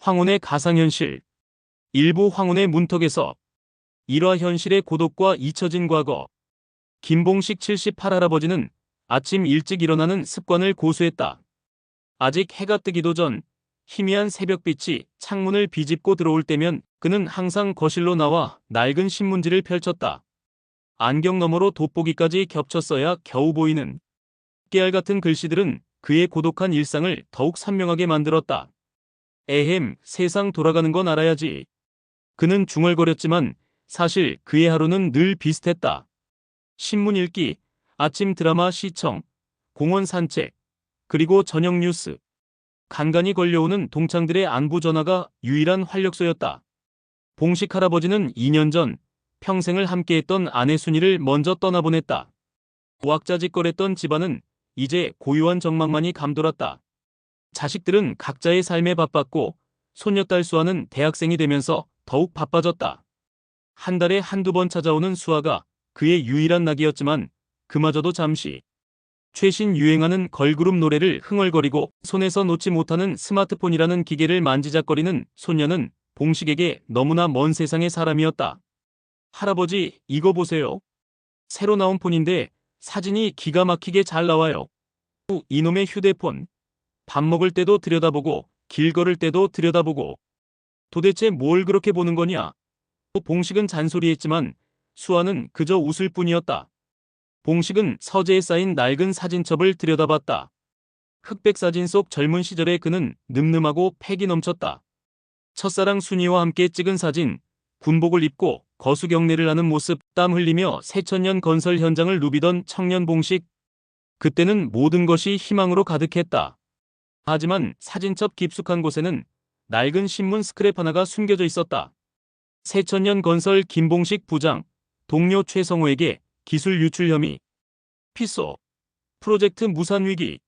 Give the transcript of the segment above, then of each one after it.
황혼의 가상현실. 일부 황혼의 문턱에서 일화 현실의 고독과 잊혀진 과거. 김봉식 78할아버지는 아침 일찍 일어나는 습관을 고수했다. 아직 해가 뜨기도 전 희미한 새벽빛이 창문을 비집고 들어올 때면 그는 항상 거실로 나와 낡은 신문지를 펼쳤다. 안경 너머로 돋보기까지 겹쳤어야 겨우 보이는 깨알 같은 글씨들은 그의 고독한 일상을 더욱 선명하게 만들었다. 에헴, 세상 돌아가는 건 알아야지. 그는 중얼거렸지만 사실 그의 하루는 늘 비슷했다. 신문 읽기, 아침 드라마 시청, 공원 산책, 그리고 저녁 뉴스. 간간히 걸려오는 동창들의 안부 전화가 유일한 활력소였다. 봉식 할아버지는 2년 전 평생을 함께했던 아내 순이를 먼저 떠나보냈다. 왁자지껄했던 집안은 이제 고요한 정막만이 감돌았다. 자식들은 각자의 삶에 바빴고 손녀딸 수아는 대학생이 되면서 더욱 바빠졌다. 한 달에 한두 번 찾아오는 수아가 그의 유일한 낙이었지만 그마저도 잠시. 최신 유행하는 걸그룹 노래를 흥얼거리고 손에서 놓지 못하는 스마트폰이라는 기계를 만지작거리는 손녀는 봉식에게 너무나 먼 세상의 사람이었다. 할아버지, 이거 보세요. 새로 나온 폰인데 사진이 기가 막히게 잘 나와요. 이놈의 휴대폰. 밥 먹을 때도 들여다보고 길 걸을 때도 들여다보고. 도대체 뭘 그렇게 보는 거냐? 봉식은 잔소리했지만 수아는 그저 웃을 뿐이었다. 봉식은 서재에 쌓인 낡은 사진첩을 들여다봤다. 흑백 사진 속 젊은 시절의 그는 늠름하고 패기 넘쳤다. 첫사랑 순이와 함께 찍은 사진, 군복을 입고 거수경례를 하는 모습, 땀 흘리며 새천년 건설 현장을 누비던 청년 봉식. 그때는 모든 것이 희망으로 가득했다. 하지만 사진첩 깊숙한 곳에는 낡은 신문 스크랩 하나가 숨겨져 있었다. 새천년 건설 김봉식 부장, 동료 최성호에게 기술 유출 혐의. 피소. 프로젝트 무산 위기.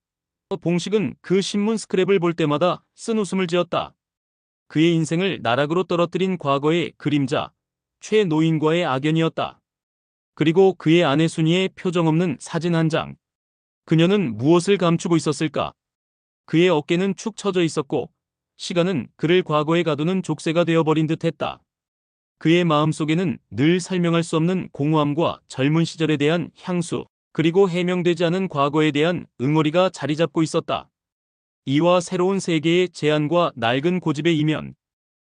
봉식은 그 신문 스크랩을 볼 때마다 쓴웃음을 지었다. 그의 인생을 나락으로 떨어뜨린 과거의 그림자, 최노인과의 악연이었다. 그리고 그의 아내 순이의 표정 없는 사진 한 장. 그녀는 무엇을 감추고 있었을까? 그의 어깨는 축 처져 있었고 시간은 그를 과거에 가두는 족쇄가 되어버린 듯했다. 그의 마음속에는 늘 설명할 수 없는 공허함과 젊은 시절에 대한 향수, 그리고 해명되지 않은 과거에 대한 응어리가 자리 잡고 있었다. 이와 새로운 세계의 제안과 낡은 고집의 이면.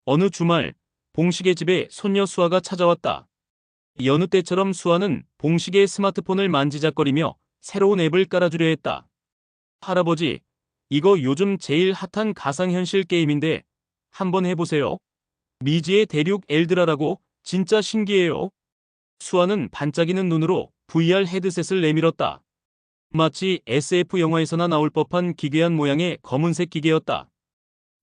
어느 주말 봉식의 집에 손녀 수아가 찾아왔다. 여느 때처럼 수아는 봉식의 스마트폰을 만지작거리며 새로운 앱을 깔아주려 했다. 할아버지, 이거 요즘 제일 핫한 가상현실 게임인데 한번 해보세요. 미지의 대륙 엘드라라고. 진짜 신기해요. 수아는 반짝이는 눈으로 VR 헤드셋을 내밀었다. 마치 SF 영화에서나 나올 법한 기괴한 모양의 검은색 기계였다.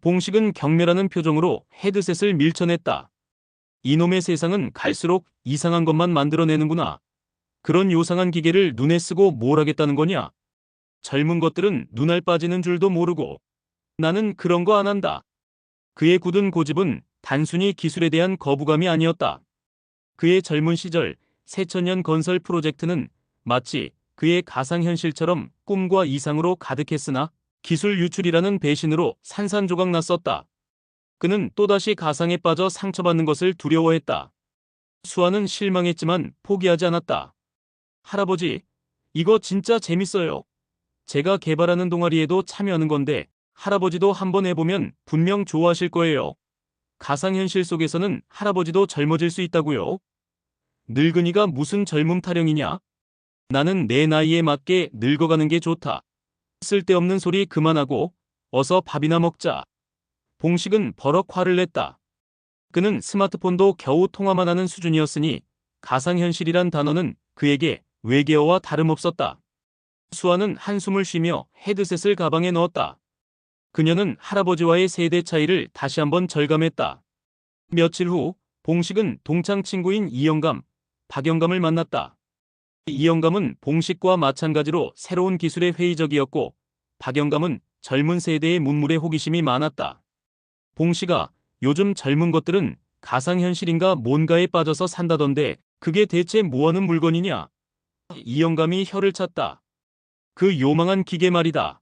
봉식은 경멸하는 표정으로 헤드셋을 밀쳐냈다. 이놈의 세상은 갈수록 이상한 것만 만들어내는구나. 그런 요상한 기계를 눈에 쓰고 뭘 하겠다는 거냐? 젊은 것들은 눈알 빠지는 줄도 모르고. 나는 그런 거 안 한다. 그의 굳은 고집은 단순히 기술에 대한 거부감이 아니었다. 그의 젊은 시절 새천년 건설 프로젝트는 마치 그의 가상현실처럼 꿈과 이상으로 가득했으나 기술 유출이라는 배신으로 산산조각 났었다. 그는 또다시 가상에 빠져 상처받는 것을 두려워했다. 수아는 실망했지만 포기하지 않았다. 할아버지, 이거 진짜 재밌어요. 제가 개발하는 동아리에도 참여하는 건데 할아버지도 한번 해보면 분명 좋아하실 거예요. 가상현실 속에서는 할아버지도 젊어질 수 있다고요. 늙은이가 무슨 젊음 타령이냐? 나는 내 나이에 맞게 늙어가는 게 좋다. 쓸데없는 소리 그만하고 어서 밥이나 먹자. 봉식은 버럭 화를 냈다. 그는 스마트폰도 겨우 통화만 하는 수준이었으니 가상현실이란 단어는 그에게 외계어와 다름없었다. 수아는 한숨을 쉬며 헤드셋을 가방에 넣었다. 그녀는 할아버지와의 세대 차이를 다시 한번 절감했다. 며칠 후 봉식은 동창 친구인 이영감, 박영감을 만났다. 이영감은 봉식과 마찬가지로 새로운 기술에 회의적이었고 박영감은 젊은 세대의 문물에 호기심이 많았다. 봉식아, 요즘 젊은 것들은 가상현실인가 뭔가에 빠져서 산다던데 그게 대체 뭐하는 물건이냐? 이영감이 혀를 찼다. 그 요망한 기계 말이다.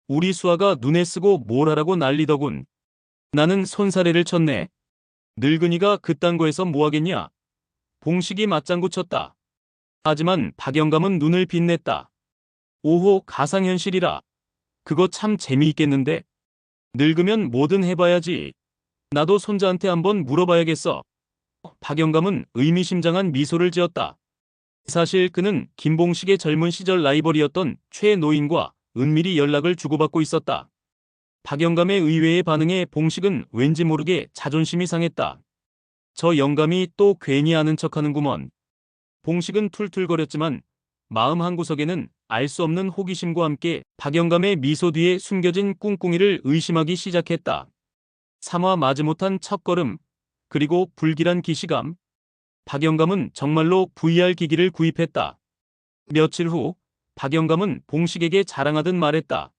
우리 수아가 눈에 쓰고 뭘 하라고 난리더군. 나는 손사래를 쳤네. 늙은이가 그딴 거에서 뭐하겠냐. 봉식이 맞장구 쳤다. 하지만 박영감은 눈을 빛냈다. 오호, 가상현실이라. 그거 참 재미있겠는데. 늙으면 뭐든 해봐야지. 나도 손자한테 한번 물어봐야겠어. 박영감은 의미심장한 미소를 지었다. 사실 그는 김봉식의 젊은 시절 라이벌이었던 최노인과 은밀히 연락을 주고받고 있었다. 박영감의 의외의 반응에 봉식은 왠지 모르게 자존심이 상했다. 저 영감이 또 괜히 아는 척하는구먼. 봉식은 툴툴거렸지만 마음 한구석에는 알 수 없는 호기심과 함께 박영감의 미소 뒤에 숨겨진 꿍꿍이를 의심하기 시작했다. 삼화 마지못한 첫걸음, 그리고 불길한 기시감. 박영감은 정말로 VR 기기를 구입했다. 며칠 후 박영감은 봉식에게 자랑하듯 말했다.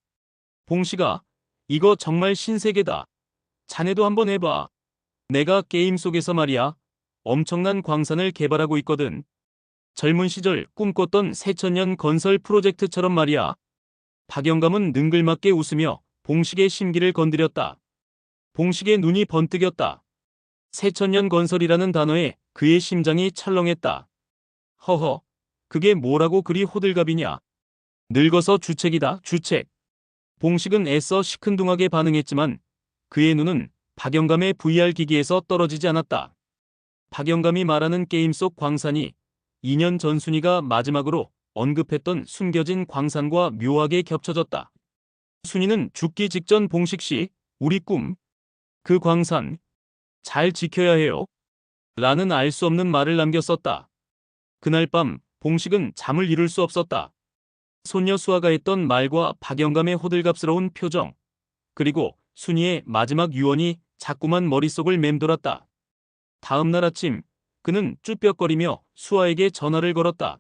봉식아, 이거 정말 신세계다. 자네도 한번 해봐. 내가 게임 속에서 말이야, 엄청난 광산을 개발하고 있거든. 젊은 시절 꿈꿨던 새천년 건설 프로젝트처럼 말이야. 박영감은 능글맞게 웃으며 봉식의 심기를 건드렸다. 봉식의 눈이 번뜩였다. 새천년 건설이라는 단어에 그의 심장이 철렁했다. 허허, 그게 뭐라고 그리 호들갑이냐. 늙어서 주책이다, 주책. 봉식은 애써 시큰둥하게 반응했지만 그의 눈은 박영감의 VR 기기에서 떨어지지 않았다. 박영감이 말하는 게임 속 광산이 2년 전 순이가 마지막으로 언급했던 숨겨진 광산과 묘하게 겹쳐졌다. 순이는 죽기 직전 봉식 씨, 우리 꿈, 그 광산, 잘 지켜야 해요. 라는 알 수 없는 말을 남겼었다. 그날 밤 봉식은 잠을 이룰 수 없었다. 소녀 수아가 했던 말과 박영감의 호들갑스러운 표정, 그리고 순이의 마지막 유언이 자꾸만 머릿속을 맴돌았다. 다음 날 아침 그는 쭈뼛거리며 수아에게 전화를 걸었다.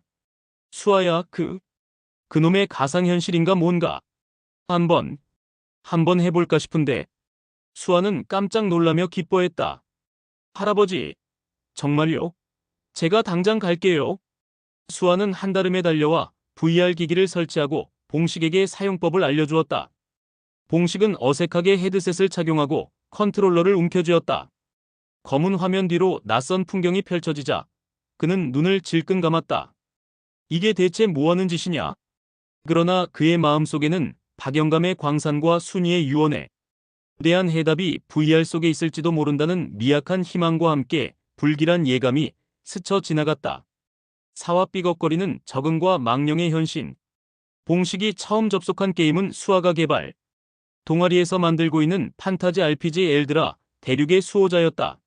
수아야, 그놈의 가상현실인가 뭔가. 한번 해볼까 싶은데. 수아는 깜짝 놀라며 기뻐했다. 할아버지, 정말요? 제가 당장 갈게요. 수아는 한달음에 달려와 VR 기기를 설치하고 봉식에게 사용법을 알려주었다. 봉식은 어색하게 헤드셋을 착용하고 컨트롤러를 움켜쥐었다. 검은 화면 뒤로 낯선 풍경이 펼쳐지자 그는 눈을 질끈 감았다. 이게 대체 뭐하는 짓이냐? 그러나 그의 마음속에는 박영감의 광산과 순이의 유언에 대한 해답이 VR 속에 있을지도 모른다는 미약한 희망과 함께 불길한 예감이 스쳐 지나갔다. 사와 삐걱거리는 적응과 망령의 현신. 봉식이 처음 접속한 게임은 수아가 개발. 동아리에서 만들고 있는 판타지 RPG 엘드라 대륙의 수호자였다.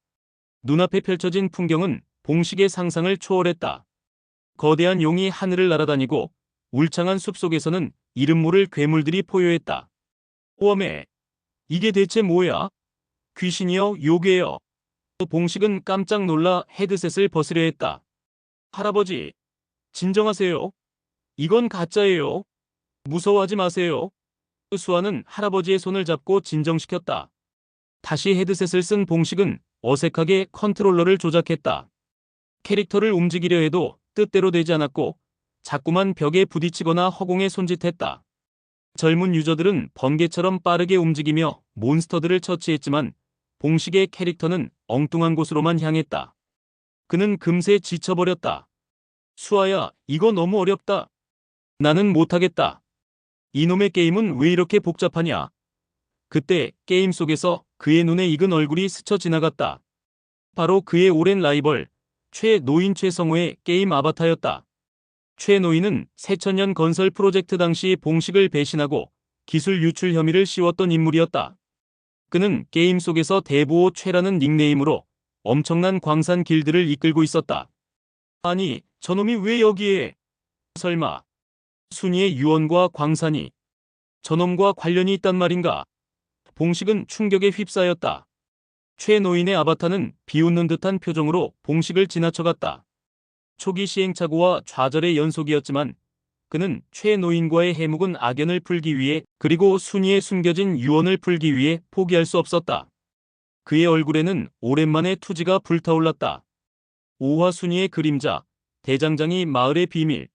눈앞에 펼쳐진 풍경은 봉식의 상상을 초월했다. 거대한 용이 하늘을 날아다니고 울창한 숲속에서는 이름 모를 괴물들이 포효했다. 오메, 이게 대체 뭐야? 귀신이여, 요괴여. 봉식은 깜짝 놀라 헤드셋을 벗으려 했다. 할아버지, 진정하세요. 이건 가짜예요. 무서워하지 마세요. 수아는 할아버지의 손을 잡고 진정시켰다. 다시 헤드셋을 쓴 봉식은 어색하게 컨트롤러를 조작했다. 캐릭터를 움직이려 해도 뜻대로 되지 않았고 자꾸만 벽에 부딪히거나 허공에 손짓했다. 젊은 유저들은 번개처럼 빠르게 움직이며 몬스터들을 처치했지만 봉식의 캐릭터는 엉뚱한 곳으로만 향했다. 그는 금세 지쳐버렸다. 수아야, 이거 너무 어렵다. 나는 못하겠다. 이놈의 게임은 왜 이렇게 복잡하냐? 그때 게임 속에서 그의 눈에 익은 얼굴이 스쳐 지나갔다. 바로 그의 오랜 라이벌, 최노인 최성호의 게임 아바타였다. 최노인은 새천년 건설 프로젝트 당시 봉식을 배신하고 기술 유출 혐의를 씌웠던 인물이었다. 그는 게임 속에서 대부호 최라는 닉네임으로 엄청난 광산 길드를 이끌고 있었다. 아니, 저놈이 왜 여기에? 설마 순이의 유언과 광산이 저놈과 관련이 있단 말인가? 봉식은 충격에 휩싸였다. 최노인의 아바타는 비웃는 듯한 표정으로 봉식을 지나쳐갔다. 초기 시행착오와 좌절의 연속이었지만 그는 최노인과의 해묵은 악연을 풀기 위해 그리고 순이의 숨겨진 유언을 풀기 위해 포기할 수 없었다. 그의 얼굴에는 오랜만에 투지가 불타올랐다. 오화 순이의 그림자, 대장장이 마을의 비밀.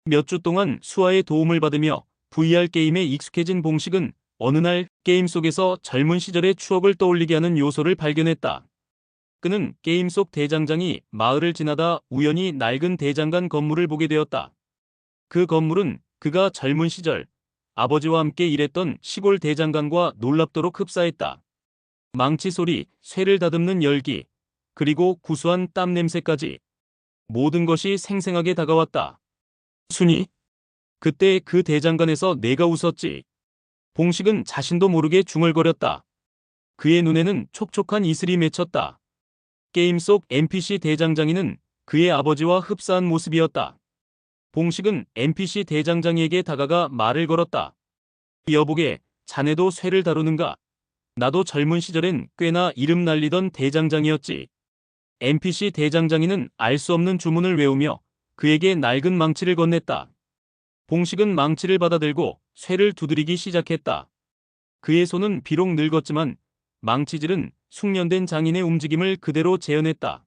몇 주 동안 수아의 도움을 받으며 VR 게임에 익숙해진 봉식은 어느 날 게임 속에서 젊은 시절의 추억을 떠올리게 하는 요소를 발견했다. 그는 게임 속 대장장이 마을을 지나다 우연히 낡은 대장간 건물을 보게 되었다. 그 건물은 그가 젊은 시절 아버지와 함께 일했던 시골 대장간과 놀랍도록 흡사했다. 망치 소리, 쇠를 다듬는 열기, 그리고 구수한 땀 냄새까지 모든 것이 생생하게 다가왔다. 순이, 그때 그 대장간에서 내가 웃었지. 봉식은 자신도 모르게 중얼거렸다. 그의 눈에는 촉촉한 이슬이 맺혔다. 게임 속 NPC 대장장이는 그의 아버지와 흡사한 모습이었다. 봉식은 NPC 대장장이에게 다가가 말을 걸었다. 여보게, 자네도 쇠를 다루는가? 나도 젊은 시절엔 꽤나 이름 날리던 대장장이었지. NPC 대장장이는 알 수 없는 주문을 외우며 그에게 낡은 망치를 건넸다. 봉식은 망치를 받아들고 쇠를 두드리기 시작했다. 그의 손은 비록 늙었지만 망치질은 숙련된 장인의 움직임을 그대로 재현했다.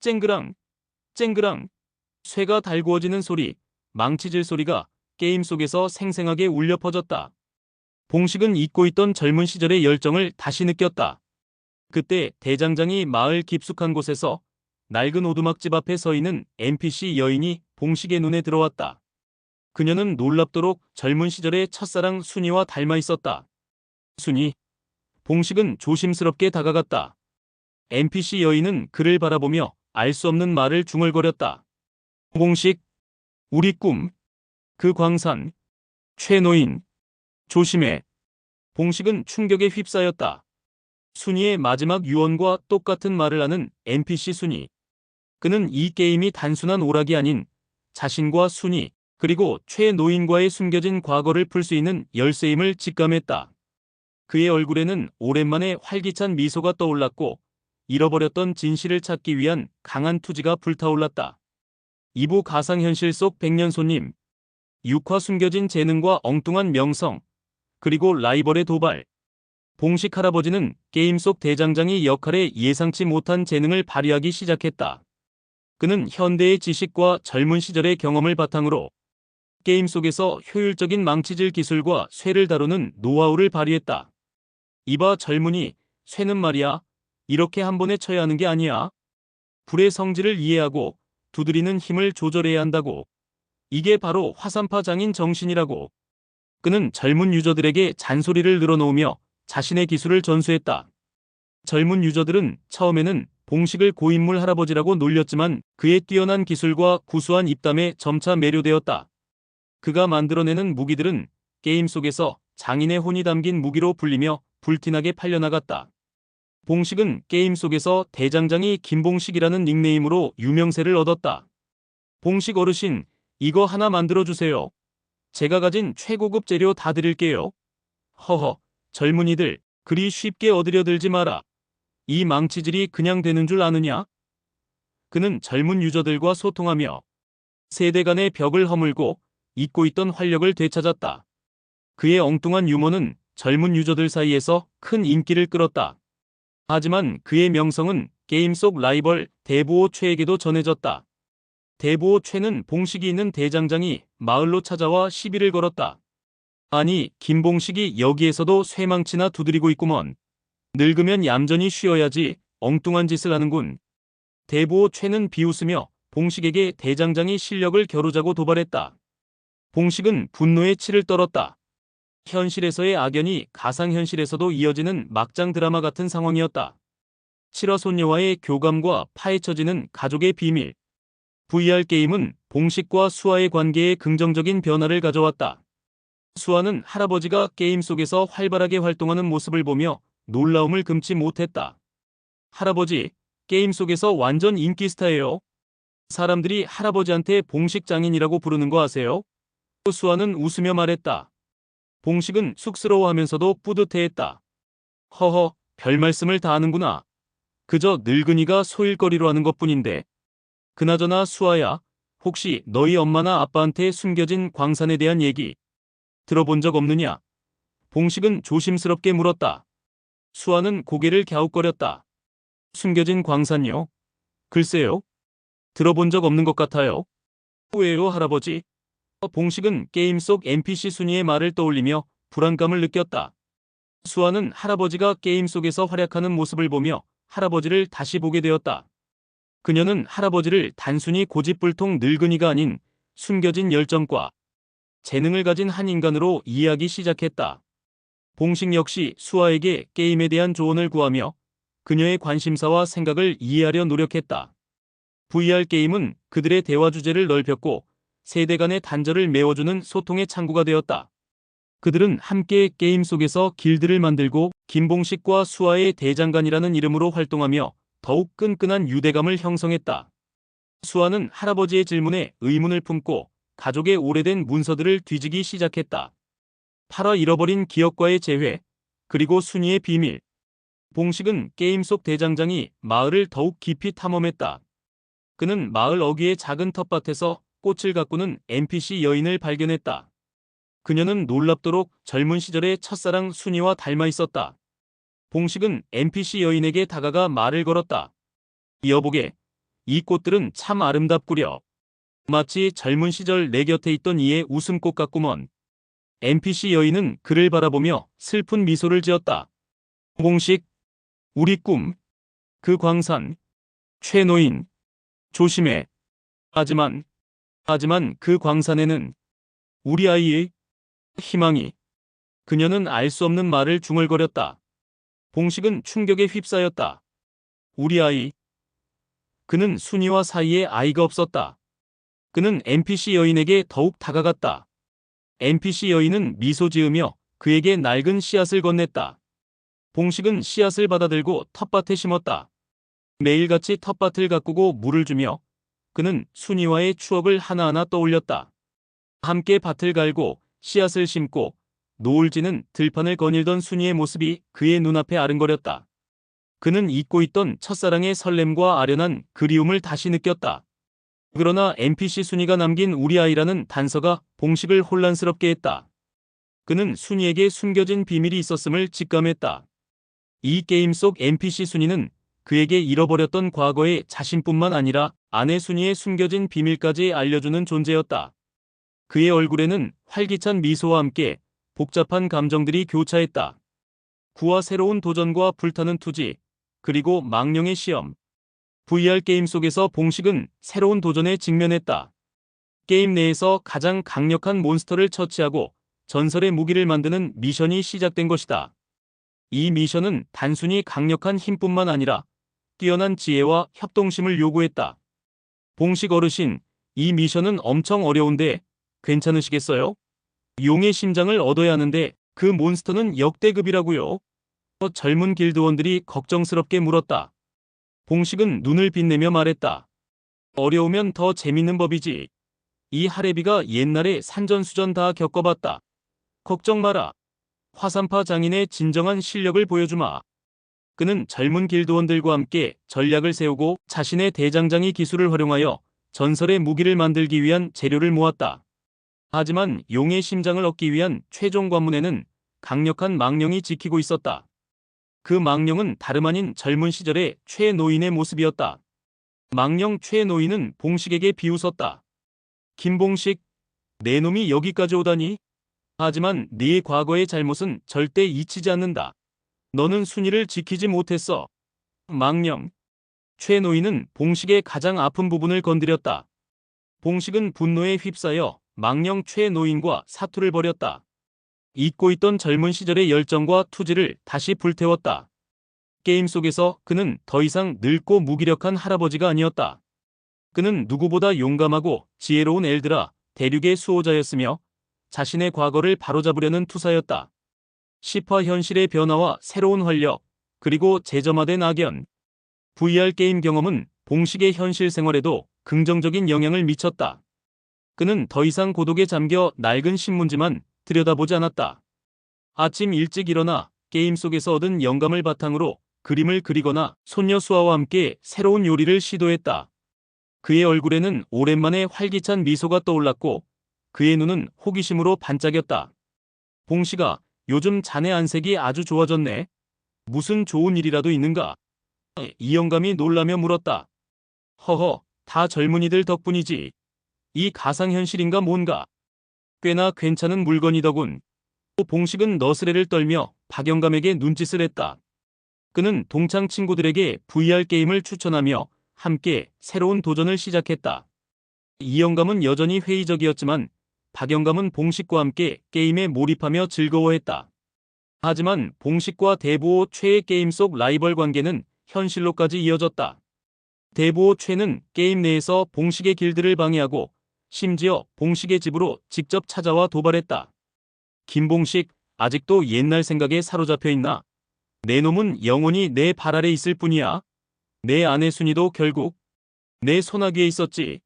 쨍그랑, 쨍그랑, 쇠가 달구어지는 소리, 망치질 소리가 게임 속에서 생생하게 울려 퍼졌다. 봉식은 잊고 있던 젊은 시절의 열정을 다시 느꼈다. 그때 대장장이 마을 깊숙한 곳에서 낡은 오두막집 앞에 서 있는 NPC 여인이 봉식의 눈에 들어왔다. 그녀는 놀랍도록 젊은 시절의 첫사랑 순이와 닮아 있었다. 순이, 봉식은 조심스럽게 다가갔다. NPC 여인은 그를 바라보며 알 수 없는 말을 중얼거렸다. 봉식, 우리 꿈, 그 광산, 최노인, 조심해. 봉식은 충격에 휩싸였다. 순이의 마지막 유언과 똑같은 말을 하는 NPC 순이. 그는 이 게임이 단순한 오락이 아닌 자신과 순이, 그리고 최노인과의 숨겨진 과거를 풀 수 있는 열쇠임을 직감했다. 그의 얼굴에는 오랜만에 활기찬 미소가 떠올랐고 잃어버렸던 진실을 찾기 위한 강한 투지가 불타올랐다. 2부 가상현실 속 백년 손님. 6화 숨겨진 재능과 엉뚱한 명성, 그리고 라이벌의 도발. 봉식 할아버지는 게임 속 대장장이 역할에 예상치 못한 재능을 발휘하기 시작했다. 그는 현대의 지식과 젊은 시절의 경험을 바탕으로 게임 속에서 효율적인 망치질 기술과 쇠를 다루는 노하우를 발휘했다. 이봐 젊은이, 쇠는 말이야, 이렇게 한 번에 쳐야 하는 게 아니야. 불의 성질을 이해하고 두드리는 힘을 조절해야 한다고. 이게 바로 화산파 장인 정신이라고. 그는 젊은 유저들에게 잔소리를 늘어놓으며 자신의 기술을 전수했다. 젊은 유저들은 처음에는 봉식을 고인물 할아버지라고 놀렸지만 그의 뛰어난 기술과 구수한 입담에 점차 매료되었다. 그가 만들어내는 무기들은 게임 속에서 장인의 혼이 담긴 무기로 불리며 불티나게 팔려나갔다. 봉식은 게임 속에서 대장장이 김봉식이라는 닉네임으로 유명세를 얻었다. 봉식 어르신, 이거 하나 만들어주세요. 제가 가진 최고급 재료 다 드릴게요. 허허, 젊은이들, 그리 쉽게 얻으려들지 마라. 이 망치질이 그냥 되는 줄 아느냐? 그는 젊은 유저들과 소통하며 세대 간의 벽을 허물고 잊고 있던 활력을 되찾았다. 그의 엉뚱한 유머는 젊은 유저들 사이에서 큰 인기를 끌었다. 하지만 그의 명성은 게임 속 라이벌 대부호 최에게도 전해졌다. 대부호 최는 봉식이 있는 대장장이 마을로 찾아와 시비를 걸었다. 아니, 김봉식이 여기에서도 쇠망치나 두드리고 있구먼. 늙으면 얌전히 쉬어야지 엉뚱한 짓을 하는군. 대부호 최는 비웃으며 봉식에게 대장장이 실력을 겨루자고 도발했다. 봉식은 분노의 치를 떨었다. 현실에서의 악연이 가상현실에서도 이어지는 막장 드라마 같은 상황이었다. 7화 손녀와의 교감과 파헤쳐지는 가족의 비밀. VR 게임은 봉식과 수아의 관계에 긍정적인 변화를 가져왔다. 수아는 할아버지가 게임 속에서 활발하게 활동하는 모습을 보며 놀라움을 금치 못했다. 할아버지, 게임 속에서 완전 인기 스타예요. 사람들이 할아버지한테 봉식 장인이라고 부르는 거 아세요? 수아는 웃으며 말했다. 봉식은 쑥스러워하면서도 뿌듯해했다. 허허, 별 말씀을 다 하는구나. 그저 늙은이가 소일거리로 하는 것뿐인데. 그나저나 수아야, 혹시 너희 엄마나 아빠한테 숨겨진 광산에 대한 얘기 들어본 적 없느냐? 봉식은 조심스럽게 물었다. 수아는 고개를 갸웃거렸다. 숨겨진 광산요? 글쎄요. 들어본 적 없는 것 같아요. 왜요, 할아버지? 봉식은 게임 속 NPC 순이의 말을 떠올리며 불안감을 느꼈다. 수아는 할아버지가 게임 속에서 활약하는 모습을 보며 할아버지를 다시 보게 되었다. 그녀는 할아버지를 단순히 고집불통 늙은이가 아닌 숨겨진 열정과 재능을 가진 한 인간으로 이해하기 시작했다. 봉식 역시 수아에게 게임에 대한 조언을 구하며 그녀의 관심사와 생각을 이해하려 노력했다. VR 게임은 그들의 대화 주제를 넓혔고 세대 간의 단절을 메워주는 소통의 창구가 되었다. 그들은 함께 게임 속에서 길드를 만들고 김봉식과 수아의 대장간이라는 이름으로 활동하며 더욱 끈끈한 유대감을 형성했다. 수아는 할아버지의 질문에 의문을 품고 가족의 오래된 문서들을 뒤지기 시작했다. 팔아 잃어버린 기억과의 재회, 그리고 순이의 비밀. 봉식은 게임 속 대장장이 마을을 더욱 깊이 탐험했다. 그는 마을 어귀의 작은 텃밭에서 꽃을 가꾸는 NPC 여인을 발견했다. 그녀는 놀랍도록 젊은 시절의 첫사랑 순이와 닮아 있었다. 봉식은 NPC 여인에게 다가가 말을 걸었다. 여보게, 이 꽃들은 참 아름답구려. 마치 젊은 시절 내 곁에 있던 이의 웃음꽃 같구먼. NPC 여인은 그를 바라보며 슬픈 미소를 지었다. 봉식, 우리 꿈, 그 광산, 최노인, 조심해. 하지만 그 광산에는 우리 아이의 희망이. 그녀는 알 수 없는 말을 중얼거렸다. 봉식은 충격에 휩싸였다. 우리 아이. 그는 순이와 사이에 아이가 없었다. 그는 NPC 여인에게 더욱 다가갔다. NPC 여인은 미소 지으며 그에게 낡은 씨앗을 건넸다. 봉식은 씨앗을 받아들고 텃밭에 심었다. 매일같이 텃밭을 가꾸고 물을 주며 그는 순이와의 추억을 하나하나 떠올렸다. 함께 밭을 갈고 씨앗을 심고 노을 지는 들판을 거닐던 순이의 모습이 그의 눈앞에 아른거렸다. 그는 잊고 있던 첫사랑의 설렘과 아련한 그리움을 다시 느꼈다. 그러나 NPC 순이가 남긴 우리 아이라는 단서가 봉식을 혼란스럽게 했다. 그는 순이에게 숨겨진 비밀이 있었음을 직감했다. 이 게임 속 NPC 순이는 그에게 잃어버렸던 과거의 자신뿐만 아니라 아내 순이의 숨겨진 비밀까지 알려주는 존재였다. 그의 얼굴에는 활기찬 미소와 함께 복잡한 감정들이 교차했다. 구와 새로운 도전과 불타는 투지, 그리고 망령의 시험. VR 게임 속에서 봉식은 새로운 도전에 직면했다. 게임 내에서 가장 강력한 몬스터를 처치하고 전설의 무기를 만드는 미션이 시작된 것이다. 이 미션은 단순히 강력한 힘뿐만 아니라 뛰어난 지혜와 협동심을 요구했다. 봉식 어르신, 이 미션은 엄청 어려운데 괜찮으시겠어요? 용의 심장을 얻어야 하는데 그 몬스터는 역대급이라고요. 젊은 길드원들이 걱정스럽게 물었다. 봉식은 눈을 빛내며 말했다. 어려우면 더 재밌는 법이지. 이 하레비가 옛날에 산전수전 다 겪어봤다. 걱정 마라. 화산파 장인의 진정한 실력을 보여주마. 그는 젊은 길드원들과 함께 전략을 세우고 자신의 대장장이 기술을 활용하여 전설의 무기를 만들기 위한 재료를 모았다. 하지만 용의 심장을 얻기 위한 최종 관문에는 강력한 망령이 지키고 있었다. 그 망령은 다름 아닌 젊은 시절의 최노인의 모습이었다. 망령 최노인은 봉식에게 비웃었다. 김봉식, 내 놈이 여기까지 오다니? 하지만 네 과거의 잘못은 절대 잊히지 않는다. 너는 순이를 지키지 못했어. 망령. 최노인은 봉식의 가장 아픈 부분을 건드렸다. 봉식은 분노에 휩싸여 망령 최노인과 사투를 벌였다. 잊고 있던 젊은 시절의 열정과 투지를 다시 불태웠다. 게임 속에서 그는 더 이상 늙고 무기력한 할아버지가 아니었다. 그는 누구보다 용감하고 지혜로운 엘드라, 대륙의 수호자였으며 자신의 과거를 바로잡으려는 투사였다. 시파 현실의 변화와 새로운 활력, 그리고 재점화된 악연. VR 게임 경험은 봉식의 현실 생활에도 긍정적인 영향을 미쳤다. 그는 더 이상 고독에 잠겨 낡은 신문지만 들여다보지 않았다. 아침 일찍 일어나 게임 속에서 얻은 영감을 바탕으로 그림을 그리거나 손녀 수아와 함께 새로운 요리를 시도했다. 그의 얼굴에는 오랜만에 활기찬 미소가 떠올랐고 그의 눈은 호기심으로 반짝였다. 봉식아, 요즘 자네 안색이 아주 좋아졌네. 무슨 좋은 일이라도 있는가? 이 영감이 놀라며 물었다. 허허, 다 젊은이들 덕분이지. 이 가상현실인가 뭔가. 꽤나 괜찮은 물건이더군. 또 봉식은 너스레를 떨며 박영감에게 눈짓을 했다. 그는 동창 친구들에게 VR 게임을 추천하며 함께 새로운 도전을 시작했다. 이영감은 여전히 회의적이었지만 박영감은 봉식과 함께 게임에 몰입하며 즐거워했다. 하지만 봉식과 대보호 최의 게임 속 라이벌 관계는 현실로까지 이어졌다. 대보호 최는 게임 내에서 봉식의 길드를 방해하고 심지어 봉식의 집으로 직접 찾아와 도발했다. 김봉식, 아직도 옛날 생각에 사로잡혀 있나? 내 놈은 영원히 내 발 아래 있을 뿐이야. 내 아내 순이도 결국 내 손아귀에 있었지.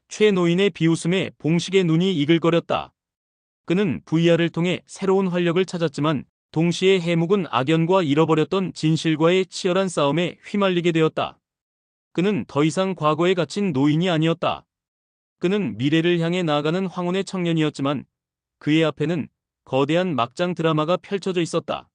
최 노인의 비웃음에 봉식의 눈이 이글거렸다. 그는 VR을 통해 새로운 활력을 찾았지만 동시에 해묵은 악연과 잃어버렸던 진실과의 치열한 싸움에 휘말리게 되었다. 그는 더 이상 과거에 갇힌 노인이 아니었다. 그는 미래를 향해 나아가는 황혼의 청년이었지만 그의 앞에는 거대한 막장 드라마가 펼쳐져 있었다.